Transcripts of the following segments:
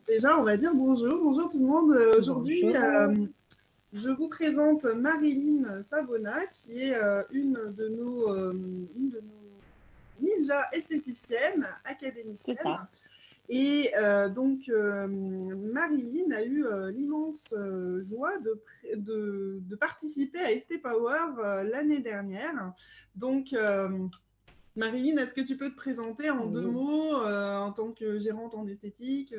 Déjà, on va dire bonjour. Bonjour tout le monde. Aujourd'hui, Bonjour. je vous présente Marilyn Savona, qui est une de nos ninjas esthéticiennes, C'est académiciennes. ça. Et Marilyn a eu l'immense joie de participer à Estée Power l'année dernière. Donc, Marilyn, est-ce que tu peux te présenter en deux Oui. mots en tant que gérante en esthétique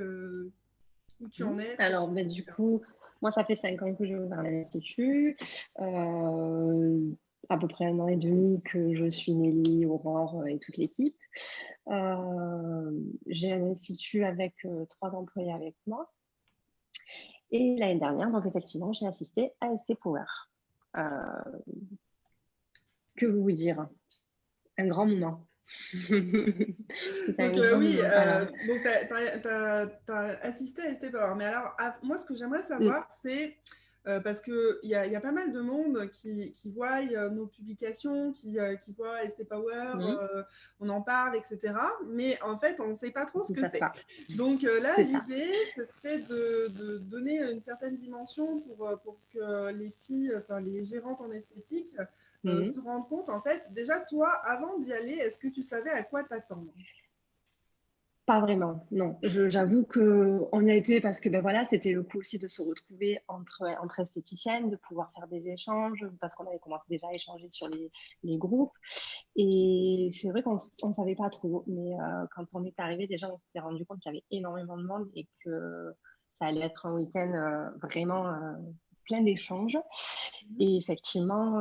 où tu en es, ce que tu Alors, du fais. coup, moi, ça fait 5 ans que j'ai ouvert l'Institut. À peu près 1 an et demi que je suis Nelly, Aurore et toute l'équipe. J'ai un institut avec 3 employés avec moi. Et l'année dernière, donc effectivement, j'ai assisté à ST Power. Euh, que vous dire? Un grand moment. C'était Donc un grand oui, moment. Alors, donc t'as assisté à ST Power. Mais alors, moi, ce que j'aimerais mm, savoir, c'est parce qu'il y a pas mal de monde qui voit nos publications, qui voit ST Power, mm, on en parle, etc. Mais en fait, on ne sait pas trop ce ils que savent c'est. pas. Donc là, C'est ça. l'idée, ce serait de donner une certaine dimension pour que les filles, enfin les gérantes en esthétique, se Mm. rendent compte. En fait, déjà, toi, avant d'y aller, est-ce que tu savais à quoi t'attendre? Pas vraiment, non. J'avoue que on y a été parce que ben voilà, c'était le coup aussi de se retrouver entre esthéticiennes, de pouvoir faire des échanges, parce qu'on avait commencé déjà à échanger sur les groupes. Et c'est vrai qu'on ne savait pas trop, mais quand on est arrivé, déjà, on s'est rendu compte qu'il y avait énormément de monde et que ça allait être un week-end vraiment plein d'échanges. Et effectivement,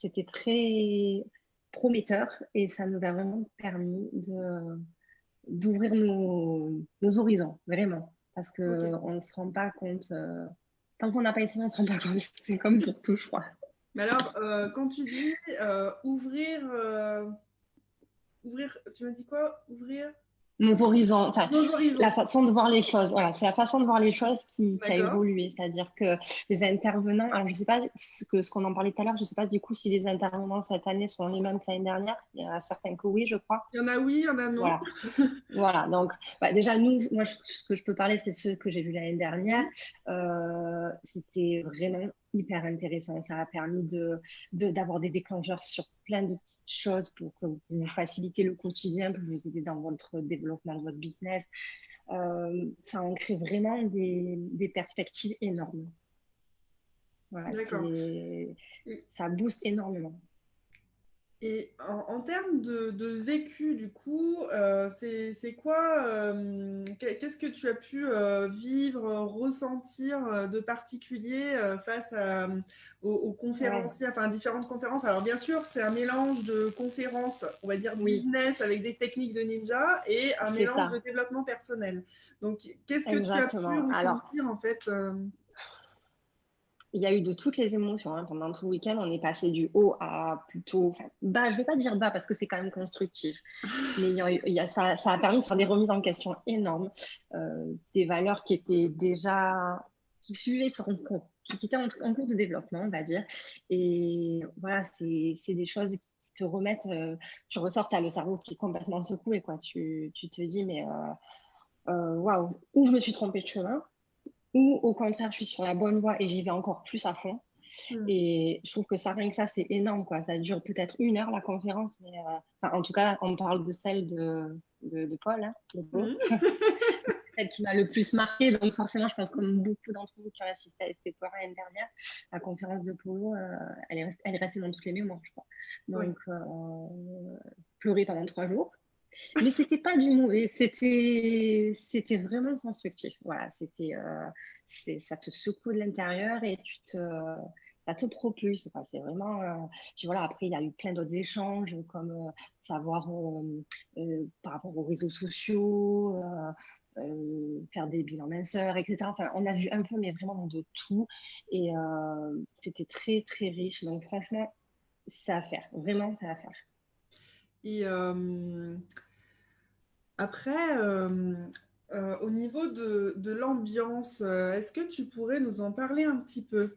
c'était très prometteur et ça nous a vraiment permis d'ouvrir nos horizons, vraiment. Parce Ok. qu'on ne se rend pas compte, tant qu'on n'a pas essayé, on ne se rend pas compte. C'est comme pour tout, je crois. Mais alors, quand tu dis ouvrir, tu me dis quoi? Ouvrir Nos horizons, enfin, nos la horizons. façon de voir les choses. Voilà, c'est la façon de voir les choses qui a D'accord. évolué. C'est-à-dire que les intervenants, alors je ne sais pas ce qu'on en parlait tout à l'heure, je ne sais pas du coup si les intervenants cette année sont les mêmes que l'année dernière. Il y en a certains que oui, je crois. Il y en a oui, il y en a non. Voilà. Voilà, donc déjà nous, moi ce que je peux parler, c'est ceux que j'ai vus l'année dernière. Mhm. C'était vraiment hyper intéressant. Ça a permis d'avoir des déclencheurs sur plein de petites choses pour que vous facilitez le quotidien, pour vous aider dans votre développement de votre business. Ça en crée vraiment des perspectives énormes. Voilà, D'accord. Et, ça booste énormément. et en termes de vécu, du coup, c'est quoi, qu'est-ce que tu as pu vivre, ressentir de particulier face aux Ouais, conférenciers, enfin différentes conférences. Alors bien sûr, c'est un mélange de conférences, on va dire oui, business avec des techniques de ninja et un c'est mélange de ça, développement personnel. Donc, qu'est-ce que tu as pu exactement. Alors, ressentir en fait il y a eu de toutes les émotions hein. Pendant tout le week-end, on est passé du haut à plutôt enfin, bas. Je ne vais pas dire bas parce que c'est quand même constructif, mais ça a permis de faire des remises en question énormes, des valeurs qui étaient déjà, qui suivaient sur un cours, qui étaient en cours de développement, on va dire. Et voilà, c'est des choses qui te remettent, tu ressors, tu as le cerveau qui est complètement secoué, quoi. Tu te dis, mais waouh, où je me suis trompée de chemin, ou au contraire, je suis sur la bonne voie et j'y vais encore plus à fond. Hmm. Et je trouve que ça, rien que ça, c'est énorme, quoi. Ça dure peut-être 1 heure, la conférence, mais enfin, en tout cas, on parle de celle de Paul, hein, de Beau, Mhm. celle qui m'a le plus marqué. Donc, forcément, je pense comme beaucoup d'entre vous qui ont assisté à cette l'année dernière, la conférence de Polo, elle est restée dans toutes les mémoires, je crois. Oui. Donc, pleurer pendant 3 jours. Mais c'était pas du mauvais, c'était vraiment constructif. Voilà, ça te secoue de l'intérieur et ça te propulse, quoi. C'est vraiment. Puis voilà, après il y a eu plein d'autres échanges comme savoir par rapport aux réseaux sociaux, faire des bilans minceurs, etc. Enfin, on a vu un peu, mais vraiment de tout et c'était très très riche. Donc franchement, c'est à faire, vraiment c'est à faire. Et après, au niveau de l'ambiance, est-ce que tu pourrais nous en parler un petit peu?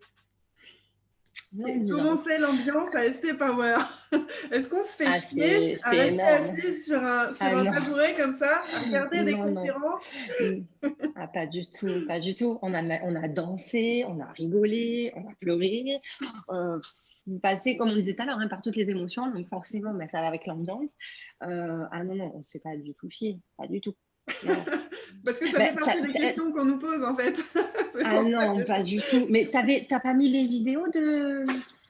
Et comment c'est l'ambiance à ST Power? Est-ce qu'on se fait Ah, chier à c'est rester énorme. assis sur un Ah non, tabouret comme ça, à regarder des non, non. conférences? Ah, pas du tout, pas du tout. On a dansé, on a rigolé, on a pleuré. Passé, comme on disait tout à l'heure, hein, par toutes les émotions. Donc forcément, bah, ça va avec l'ambiance. Ah non, non, on ne se fait pas du tout chier. Pas du tout. Non. Parce que ça Bah, fait partie des questions qu'on nous pose, en fait. ah non, pas du tout. Mais t'as pas mis les vidéos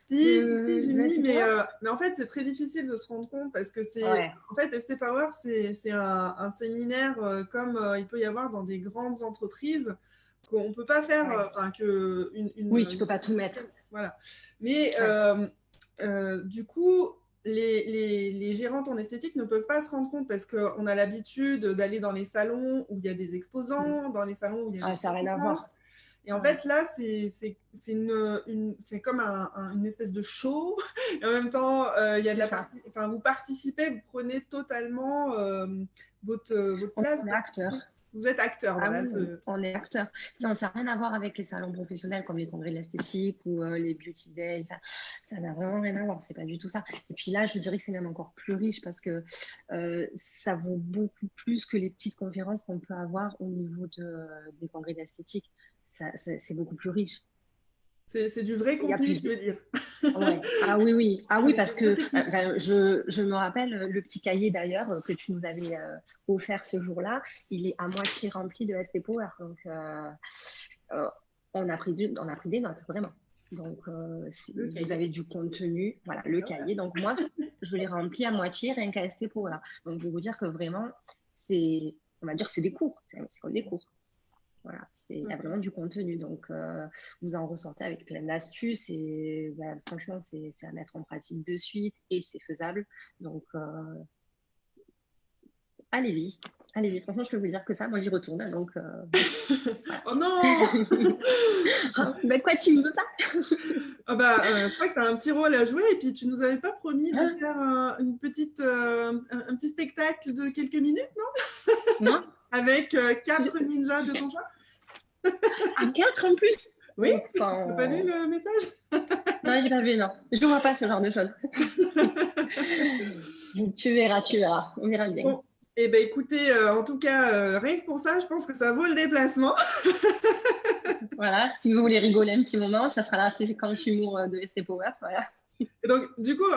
Si, j'ai de mis, ST Power? mais en fait, c'est très difficile de se rendre compte parce que Ouais. en fait, ST Power, c'est un séminaire comme il peut y avoir dans des grandes entreprises qu'on ne peut pas faire, Ouais. enfin, que Oui, tu peux pas tout mettre. voilà. Mais Ouais. du coup, les gérantes en esthétique ne peuvent pas se rendre compte parce qu'on a l'habitude d'aller dans les salons où il y a des exposants, dans les salons où il y a Ah, des ça n'a rien à conférences. voir. Et en Ouais. fait, là, c'est comme une espèce de show. Et en même temps, il y a de C'est la ça. enfin, vous participez, vous prenez totalement votre place. On est acteur. Vous êtes acteur, Ah voilà. oui, on est acteur. Non, ça n'a rien à voir avec les salons professionnels comme les congrès de l'esthétique ou les beauty days. Enfin, ça n'a vraiment rien à voir. C'est pas du tout ça. Et puis là, je dirais que c'est même encore plus riche parce que ça vaut beaucoup plus que les petites conférences qu'on peut avoir au niveau des congrès d'esthétique. C'est beaucoup plus riche. C'est du vrai Il y a contenu, plus tu veux dire. Ouais. Ah oui, oui. Ah oui, Avec parce des vraies que techniques. je me rappelle le petit cahier d'ailleurs que tu nous avais offert ce jour-là, il est à moitié rempli de ST Power. Donc euh, on a pris des notes, vraiment. Donc Le vous cahier. avez du contenu, voilà, C'est le bien, ouais. cahier. Donc moi, je l'ai rempli à moitié rien qu'à ST Power. Donc je vais vous dire que vraiment, c'est, on va dire que c'est des cours, c'est comme des cours. Voilà, il y a Ok. vraiment du contenu. Donc, vous en ressortez avec plein d'astuces et bah, franchement, c'est à mettre en pratique de suite et c'est faisable. Donc, allez-y. Allez-y. Franchement, je peux vous dire que ça, moi, j'y retourne. Donc, voilà. Oh non. Ben quoi, tu me veux pas? Ah bah, je crois que tu as un petit rôle à jouer et puis tu nous avais pas promis de Hein? faire un petit spectacle de quelques minutes, non? Moi? Avec 4 ninjas de ton choix? À 4 en plus? Oui? T'as pas lu Enfin, le message? non, j'ai pas vu, non. Je ne vois pas ce genre de choses. Tu verras, tu verras. On verra bien. Bon, eh ben écoutez, en tout cas, rien que pour ça, je pense que ça vaut le déplacement. Voilà. Si vous voulez rigoler un petit moment, ça sera la séquence humour de ST Power. Voilà. Et donc, du coup,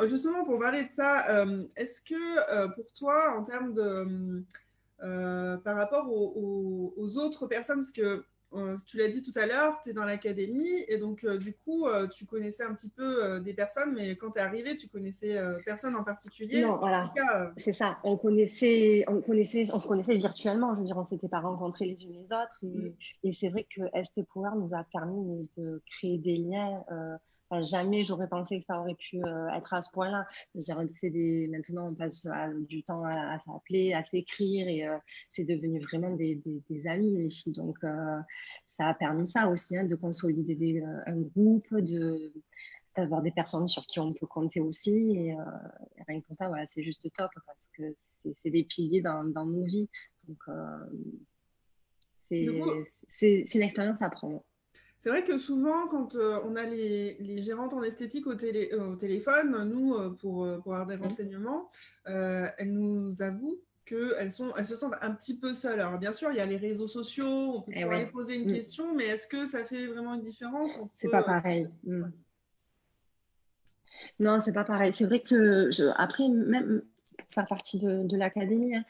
justement, pour parler de ça, est-ce que pour toi, en termes de, par rapport aux autres personnes, parce que tu l'as dit tout à l'heure, tu es dans l'académie et donc du coup, tu connaissais un petit peu des personnes, mais quand tu es arrivé, tu connaissais personne en particulier. Non, En tout voilà, cas, c'est ça. On se connaissait virtuellement. Je veux dire, on s'était pas rencontrés les unes les autres. Et c'est vrai que ST Power nous a permis de créer des liens. Enfin, jamais j'aurais pensé que ça aurait pu être à ce point-là. Je veux dire, maintenant, on passe du temps à s'appeler, à s'écrire, et c'est devenu vraiment des amis, les filles. Donc, ça a permis ça aussi, hein, de consolider un groupe, d'avoir des personnes sur qui on peut compter aussi. Et rien que pour ça, voilà, c'est juste top parce que c'est des piliers dans nos vies. Donc, du coup, c'est une expérience à prendre. c'est vrai que souvent, quand on a les gérantes en esthétique au téléphone, nous, pour avoir des Hein. renseignements, elles nous avouent elles se sentent un petit peu seules. Alors, bien sûr, il y a les réseaux sociaux, on peut Et toujours aller ouais, poser une mm. question, mais est-ce que ça fait vraiment une différence entre... C'est pas pareil. Ouais. Mm. Non, c'est pas pareil. C'est vrai que après, même pour faire partie de l'académie, hein,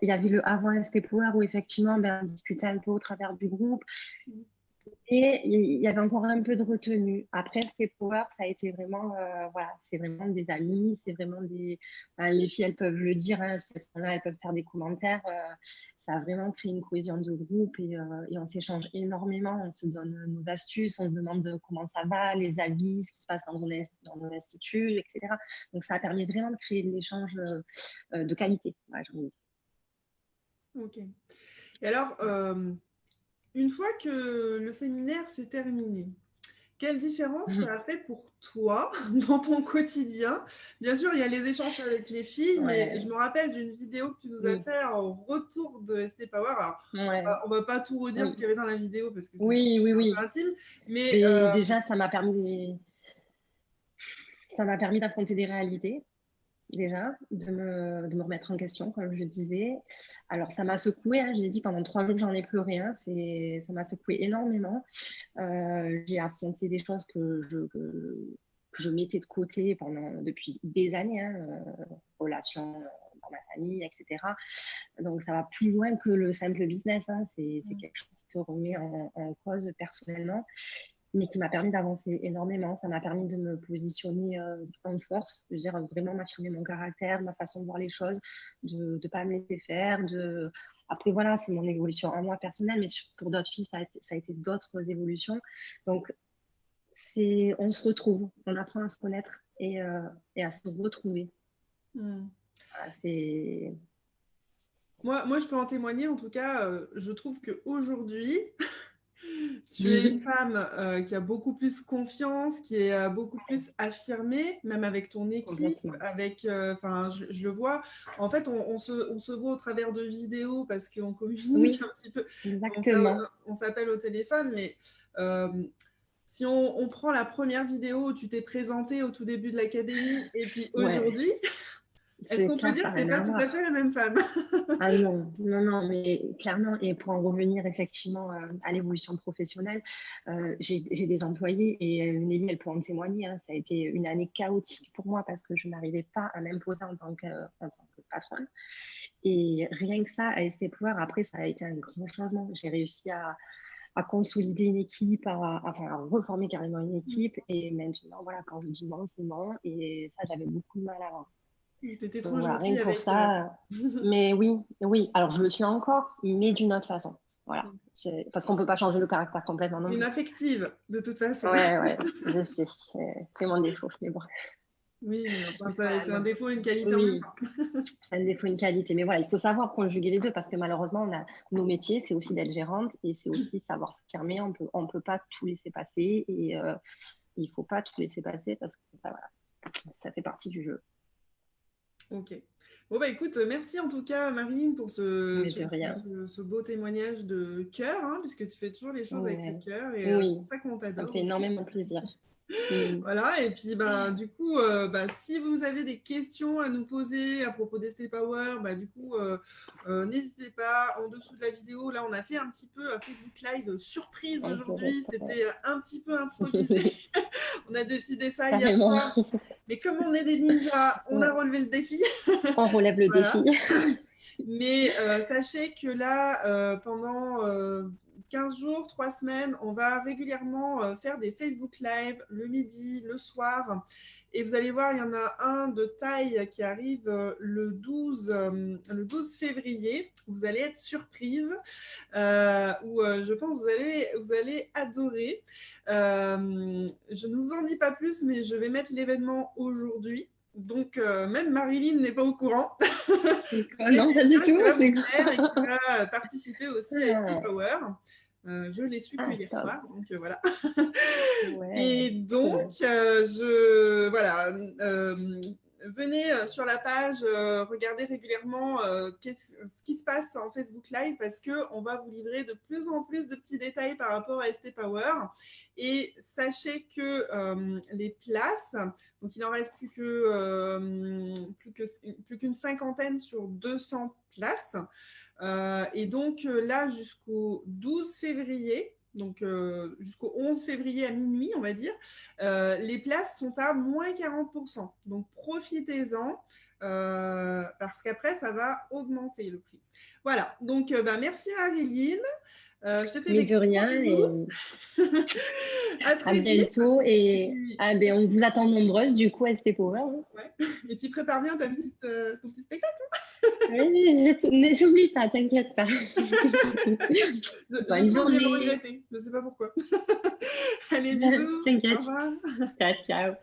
il y avait le avant ST Power où effectivement, ben, on discutait un peu au travers du groupe. Et il y avait encore un peu de retenue. Après, Step Power, ça a été vraiment, voilà, c'est vraiment des amis, c'est vraiment les filles, elles peuvent le dire, hein, à ce moment-là, elles peuvent faire des commentaires. Ça a vraiment créé une cohésion de groupe et on s'échange énormément, on se donne nos astuces, on se demande comment ça va, les avis, ce qui se passe dans nos instituts, etc. Donc, ça a permis vraiment de créer de l'échange de qualité, ouais, j'ai envie de dire. Ok. Et alors, Voilà. une fois que le séminaire s'est terminé, quelle différence ça a fait pour toi dans ton quotidien? Bien sûr, il y a les échanges avec les filles, mais je Ouais. me rappelle d'une vidéo que tu nous as Oui, fait en retour de ST Power. Alors, ouais. on va pas tout redire ce Oui, qu'il y avait dans la vidéo parce que c'est oui, oui, un peu oui. intime, mais Déjà, ça m'a permis. Ça m'a permis d'affronter des réalités, déjà, de me remettre en question, comme je disais. Alors, ça m'a secoué, hein, je l'ai dit, pendant 3 jours, j'en ai pleuré. Hein, ça m'a secoué énormément. J'ai affronté des choses que je mettais de côté depuis des années, hein, relations dans ma famille, etc. Donc, ça va plus loin que le simple business. Hein. C'est quelque chose qui te remet en cause personnellement, mais qui m'a permis d'avancer énormément. Ça m'a permis de me positionner en force, de dire vraiment m'affirmer mon caractère, ma façon de voir les choses, de ne pas me laisser faire. Après, voilà, c'est mon évolution à moi personnelle, mais pour d'autres filles, ça a été d'autres évolutions. Donc, on se retrouve, on apprend à se connaître et à se retrouver. Mm. Voilà, c'est... Moi, je peux en témoigner. En tout cas, je trouve qu'aujourd'hui, tu es une femme qui a beaucoup plus confiance, qui est beaucoup plus affirmée, même avec ton équipe, Complètement. enfin, je le vois. En fait, on se voit au travers de vidéos parce qu'on communique Oui, un petit peu. exactement. On s'appelle au téléphone, mais euh, si on prend la première vidéo où tu t'es présentée au tout début de l'académie et puis Ouais, aujourd'hui, est-ce c'est qu'on peut clair, dire ça que tu n'a n'es pas rien à tout à voir. fait la même femme? Ah non, non, non, mais clairement, et pour en revenir effectivement à l'évolution professionnelle, j'ai des employés et Nelly, elle peut en témoigner, hein, ça a été une année chaotique pour moi parce que je n'arrivais pas à m'imposer en tant que patronne. Et rien que ça, à ST Power, après, ça a été un grand changement. J'ai réussi à consolider une équipe, enfin, à reformer carrément une équipe. Et maintenant, voilà, quand je dis non, c'est non. Et ça, j'avais beaucoup de mal avant. Tu étais Donc trop voilà, rien gentille que pour avec. ça. Mais oui, oui. Alors, je le suis encore, mais d'une autre façon. Voilà. Parce qu'on ne peut pas changer le caractère complètement non Une plus. affective, de toute façon. Ouais, ouais, je sais. C'est mon défaut. Mais bon. Oui, mais enfin, Mais voilà, c'est un non. défaut et une qualité en même Oui, temps. c'est un défaut, une qualité. Mais voilà, il faut savoir conjuguer les deux parce que malheureusement, nos métiers, c'est aussi d'être gérante et c'est aussi savoir s'affirmer. On peut pas tout laisser passer et il faut pas tout laisser passer parce que bah, voilà, ça fait partie du jeu. Ok. Bon, bah écoute, merci en tout cas, Marilyn, pour Mais de rien. ce beau témoignage de cœur, hein, puisque tu fais toujours les choses avec le Ouais. cœur et c'est Oui, pour ça qu'on ça me t'adore fait aussi. énormément plaisir. Mm. Voilà, et puis bah, du coup, si vous avez des questions à nous poser à propos d'ST Power, bah, du coup, n'hésitez pas en dessous de la vidéo. Là, on a fait un petit peu Facebook Live surprise aujourd'hui, c'était un petit peu improvisé. On a décidé ça hier Carrément. soir, mais comme on est des ninjas, on a Ouais. relevé le défi. On relève le Voilà. défi. Mais sachez que là, pendant 15 jours, 3 semaines, on va régulièrement faire des Facebook Live le midi, le soir. Et vous allez voir, il y en a un de taille qui arrive le 12 février. Vous allez être surprise, où je pense que vous allez adorer. Je ne vous en dis pas plus, mais je vais mettre l'événement aujourd'hui. Donc, même Marilyn n'est pas au courant. Non, pas du Quelqu'un tout. qui va vous C'est plaire et qui quoi? va participer aussi à ST Ah, Power. Je l'ai su que ah, hier top. soir, donc voilà. Ouais, Et trop donc, bien. voilà, venez sur la page, regardez régulièrement ce qui se passe en Facebook Live parce qu'on va vous livrer de plus en plus de petits détails par rapport à ST Power. Et sachez que les places, donc il n'en reste plus qu'une cinquantaine sur 200 places. Et donc là, jusqu'au 12 février, donc jusqu'au 11 février à minuit, on va dire, les places sont à moins 40%. Donc profitez-en, parce qu'après, ça va augmenter le prix. Voilà, donc merci Marilyn. Je te fais Mais des de gros rien. bisous. À À très vite. bientôt Et et puis, ah, ben, on vous attend nombreuses du coup à ST Power. Hein. ouais. Et puis prépare bien ton petit spectacle. Oui, j'oublie pas, t'inquiète pas. Je Bonne sens que je vais le journée. regretter. Je ne sais pas pourquoi. Allez, bisous. Au T'inquiète. revoir. Ciao, ciao.